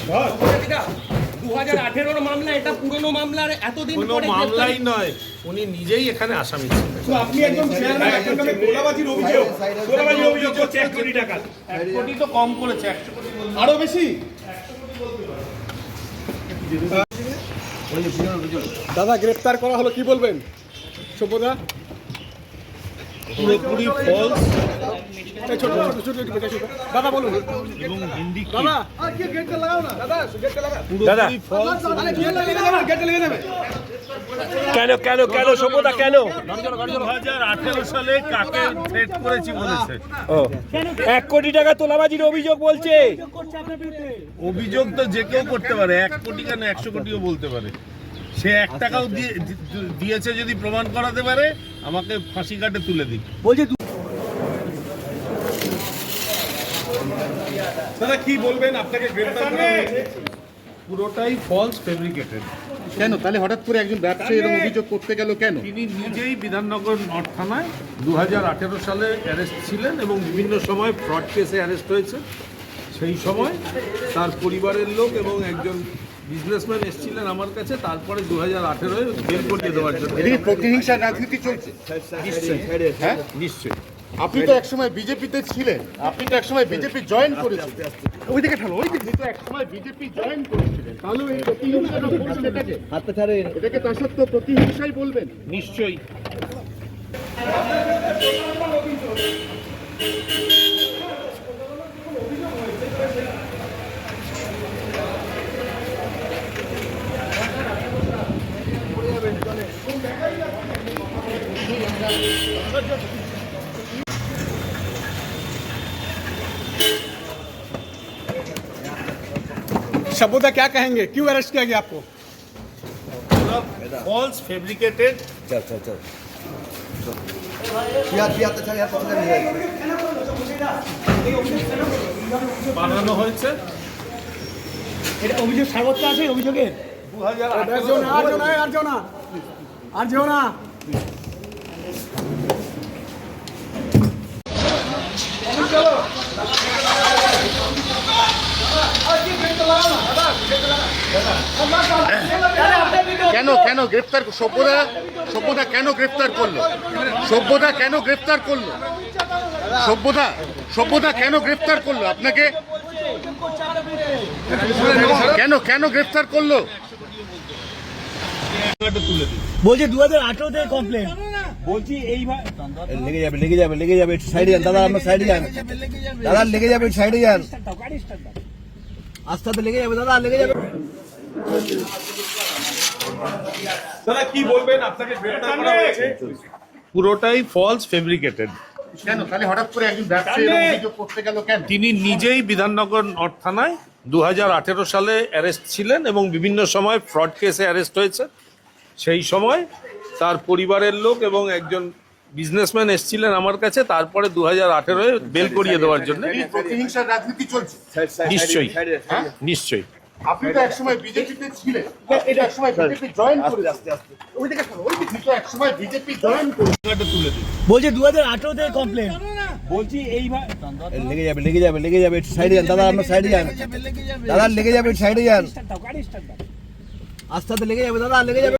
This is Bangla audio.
2018 মামলা, এটা পুরনো মামলার এতদিন পরে মামলাই নয়, উনি নিজেই এখানে আসামি ছিলেন। আপনি একদম চেয়ারম্যান, একজন নামে তোলাবাজির অভিযোগ করছে 1 কোটি টাকা। 1 কোটি তো কম করেছে, 100 কোটি আরো বেশি। দাদা গ্রেফতার করা হলো, কি বলবেন সভ্যদা? পুরোপুরি ফলস দাদা বলুন। এবং হিন্দি দাদা গেটটা লাগাও না, দাদা গেটটা লাগাও। পুরোপুরি ফলস। গেটটা লেগে যাবে। কেন কেন কেন সভ্যতা কেন? 2018 সালে কাকে থ্রেট করেছি বলেছে। 1 কোটি টাকা তোলাবাজির অভিযোগ বলছে। অভিযোগ তো যে কেউ করতে পারে, 1 কোটি কেন 100 কোটিও বলতে পারে। সে 1 টাকাও দিয়েছে যদি প্রমাণ করাতে পারে, আমাকে ফাঁসি কাটে তুলে দিন। বলছে দাদা কি বলবেন, আপনাকে গ্রেফতার করা হয়েছে? পুরোটাই ফলস ফেব্রিকেটেড। কেন তাহলে হঠাৎ করে একজন ব্যবসায়ী এরকম অভিযোগ করতে গেল কেন? তিনি নিজেই বিধাননগর নর্থ থানায় 2018 সালে অ্যারেস্ট ছিলেন এবং বিভিন্ন সময় ফ্রড কেসে অ্যারেস্ট হয়েছে। সেই সময় তার পরিবারের লোক এবং একজন বিজনেসম্যান এসেছিলেন আমার কাছে, তারপরে 2018 বেল করিয়ে দেওয়ার জন্য। এদিকে প্রতিহিংসার রাজনীতি চলছে। নিশ্চয়ই, হ্যাঁ নিশ্চয়ই। আপনি তো একসময় বিজেপিতে ছিলেন, আপনি তো একসময় বিজেপি জয়েন করেছিলেন। ওই দিকে ঠালো, ওই দিকে তো একসময় বিজেপি জয়েন করেছিলেন, তাহলে এই প্রতিহিংসাটা বলছেন এটাকে? এটাকে তার সত্ত্বেও প্রতিহিংসাই বলবেন? নিশ্চয়ই। सभ्यता क्या कहेंगे, क्यों अरेस्ट किया गया आपको? फॉल्स फैब्रिकेटेड বানানো হয়েছে। এটা অভিযোগ সার্বত্র আছে অভিযোগের। 2018 কেন কেন গ্রেফতার? সভ্যতা কেন গ্রেফতার করলো? সভ্যতা কেন গ্রেফতার করলো? সভ্যতা কেন গ্রেফতার করলো আপনাকে? কেন গ্রেফতার করলো? বলছে 2018 থেকে কমপ্লেন। বলছি এইভাবে লেগে যাবে একটু সাইডে যান দাদা, আমরা সাইডে যান দাদা, লেগে যাবে একটু সাইডে যান, আস্তে আস্তে লেগে যাবে দাদা, লেগে যাবে। দাদা কি বলবেন, আপনাকে গ্রেফতার করা হয়েছে? পুরোটাই ফলস ফেব্রিকেটেড। কেন তাহলে হঠাৎ করে একজন ব্যবসায়ী এরকম অভিযোগ করতে গেল কেন? তিনি নিজেই বিধাননগর নর্থ থানায় 2018 সালে অ্যারেস্ট ছিলেন এবং বিভিন্ন সময় ফ্রড কেসে অ্যারেস্ট হয়েছে। সেই সময় তার পরিবারের লোক এবং একজন বিজনেসম্যান এসেছিলেন আমার কাছে, তারপরে 2018 বেল করিয়ে দেওয়ার জন্য। প্রতিহিংসার রাজনীতি চলছে। নিশ্চয়ই, নিশ্চয়ই। আপনি তো একসময় বিজেপিতে ছিলেন, এটা একসময় বিজেপি জয়েন করেছেন। ওই দিকে ঠালো, ওই দিকে তো একসময় বিজেপি জয়েন করেছেন। তুলে দিন। বলছে 2018 থেকে কমপ্লেন। বলছি এইভাবে লেগে যাবে একটু সাইডে যান দাদা, আমরা সাইডে যান দাদা, লেগে যাবে একটু সাইডে যান, আস্তে আস্তে লেগে যাবে দাদা, লেগে যাবে।